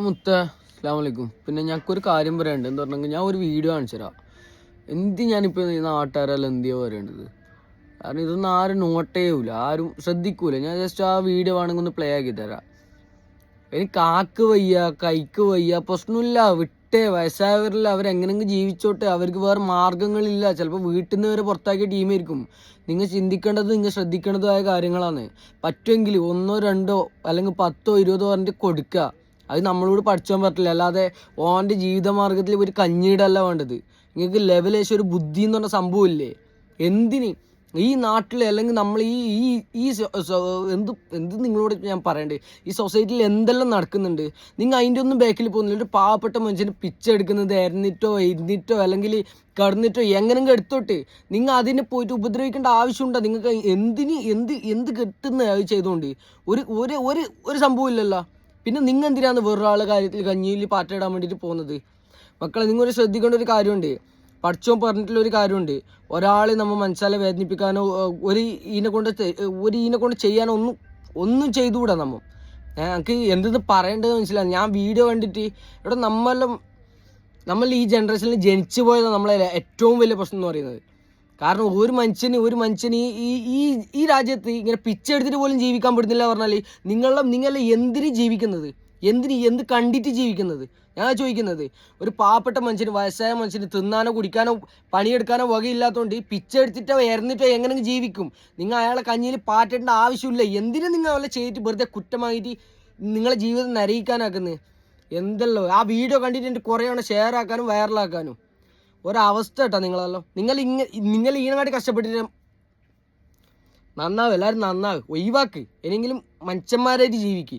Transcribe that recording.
മുത്ത അസ്സലാമലൈക്കും. പിന്നെ ഞങ്ങൾക്കൊരു കാര്യം പറയാനുണ്ട്. എന്ന് പറഞ്ഞെങ്കിൽ ഞാൻ ഒരു വീഡിയോ കാണിച്ചു തരാം. ഞാനിപ്പോൾ ഈ നാട്ടുകാരെല്ലാം എന്തിയോ പറയേണ്ടത്, കാരണം ഇതൊന്നും ആരും നോട്ട് ചെയ്യൂല, ആരും ശ്രദ്ധിക്കൂല. ഞാൻ ജസ്റ്റ് ആ വീഡിയോ വേണമെങ്കിൽ ഒന്ന് പ്ലേ ആക്കി തരാം. എനിക്ക് കാക്ക് വയ്യ, കൈക്ക് വയ്യ, പ്രശ്നമില്ല, വിട്ടേ. വയസ്സായവരിൽ അവരെങ്ങനെങ്കിലും ജീവിച്ചോട്ടെ, അവർക്ക് വേറെ മാർഗ്ഗങ്ങളില്ല. ചിലപ്പോൾ വീട്ടിൽ നിന്ന് വരെ പുറത്താക്കിയ ടീമായിരിക്കും. നിങ്ങൾ ചിന്തിക്കേണ്ടത്, നിങ്ങൾ ശ്രദ്ധിക്കേണ്ടതായ കാര്യങ്ങളാണ്. പറ്റുമെങ്കിൽ 1, 2 അല്ലെങ്കിൽ 10, 20 പറഞ്ഞിട്ട് കൊടുക്കുക. അത് നമ്മളോട് പഠിച്ചാൻ പറ്റില്ല. അല്ലാതെ ഓൻ്റെ ജീവിതമാർഗ്ഗത്തിൽ ഒരു കഞ്ഞീടല്ല വേണ്ടത്. നിങ്ങൾക്ക് ലെവലേശം ഒരു ബുദ്ധി എന്ന് പറഞ്ഞ സംഭവമില്ലേ? എന്തിന് ഈ നാട്ടിൽ അല്ലെങ്കിൽ നമ്മൾ ഈ ഈ ഈ എന്ത് നിങ്ങളോട് ഞാൻ പറയണ്ടേ, ഈ സൊസൈറ്റിയിൽ എന്തെല്ലാം നടക്കുന്നുണ്ട്. നിങ്ങൾ അതിൻ്റെ ഒന്നും ബാക്കിൽ പോകുന്നില്ല. ഒരു പാവപ്പെട്ട മനുഷ്യന് പിച്ചെടുക്കുന്നത് എരന്നിട്ടോ ഇരുന്നിട്ടോ അല്ലെങ്കിൽ കിടന്നിട്ടോ എങ്ങനെങ്കിലും എടുത്തോട്ട് നിങ്ങൾ അതിനെ പോയിട്ട് ഉപദ്രവിക്കേണ്ട ആവശ്യമുണ്ടോ? നിങ്ങൾക്ക് എന്ത് കിട്ടുന്ന അത് ചെയ്തുകൊണ്ട് ഒരു ഒരു ഒരു ഒരു സംഭവമില്ലല്ലോ. പിന്നെ നിങ്ങൾ എന്തിനാണ് വേറൊരാളുടെ കാര്യത്തിൽ കഞ്ഞിയിൽ പാറ്റയിടാൻ വേണ്ടിയിട്ട് പോകുന്നത്? മക്കളെ, നിങ്ങൾ ശ്രദ്ധിക്കേണ്ട ഒരു കാര്യമുണ്ട്. പഠിച്ചോ പറഞ്ഞിട്ടുള്ള ഒരു കാര്യമുണ്ട്. ഒരാളെ നമ്മൾ മനസ്സാലെ വേദനിപ്പിക്കാനോ ഒരു ഈനെ കൊണ്ട് ചെയ്യാനോ ഒന്നും ചെയ്തുകൂടാ. എനിക്ക് എന്തെന്ന് പറയേണ്ടത് മനസ്സിലാണ്. ഞാൻ വീഡിയോ കണ്ടിട്ട് ഇവിടെ നമ്മൾ ഈ ജനറേഷനിൽ ജനിച്ചു പോയതാണ് നമ്മളെ ഏറ്റവും വലിയ പ്രശ്നം എന്ന് പറയുന്നത്. കാരണം ഒരു മനുഷ്യന് ഈ രാജ്യത്ത് ഇങ്ങനെ പിച്ചെടുത്തിട്ട് പോലും ജീവിക്കാൻ പറ്റുന്നില്ല പറഞ്ഞാൽ നിങ്ങൾ എന്തിന് ജീവിക്കുന്നത്? എന്ത് കണ്ടിട്ട് ജീവിക്കുന്നത്? ഞാൻ ചോദിക്കുന്നത്, ഒരു പാവപ്പെട്ട മനുഷ്യന്, വയസ്സായ മനുഷ്യന് തിന്നാനോ കുടിക്കാനോ പണിയെടുക്കാനോ വകയില്ലാത്തതുകൊണ്ട് പിച്ചെടുത്തിട്ടോ എറിഞ്ഞിട്ടോ എങ്ങനെ ജീവിക്കും? നിങ്ങൾ അയാളെ കഞ്ഞിയിൽ പാറ്റേണ്ട ആവശ്യമില്ല. എന്തിനു നിങ്ങൾ അവരെ ചെയ്തിട്ട് വെറുതെ കുറ്റമായിട്ട് നിങ്ങളെ ജീവിതം നരയിക്കാനാക്കുന്നത്? എന്തല്ലോ ആ വീഡിയോ കണ്ടിട്ട് എനിക്ക് കുറേ എണ്ണം ഷെയർ ആക്കാനും വൈറലാക്കാനും ഒരവസ്ഥ കേട്ടോ നിങ്ങളല്ലോ. നിങ്ങൾ ഈനങ്ങാട്ടി കഷ്ടപ്പെട്ടിട്ട് നന്നാവും. എല്ലാവരും നന്നാവും. ഒഴിവാക്ക്. ഇനിയെങ്കിലും മനുഷ്യന്മാരായിട്ട് ജീവിക്ക്.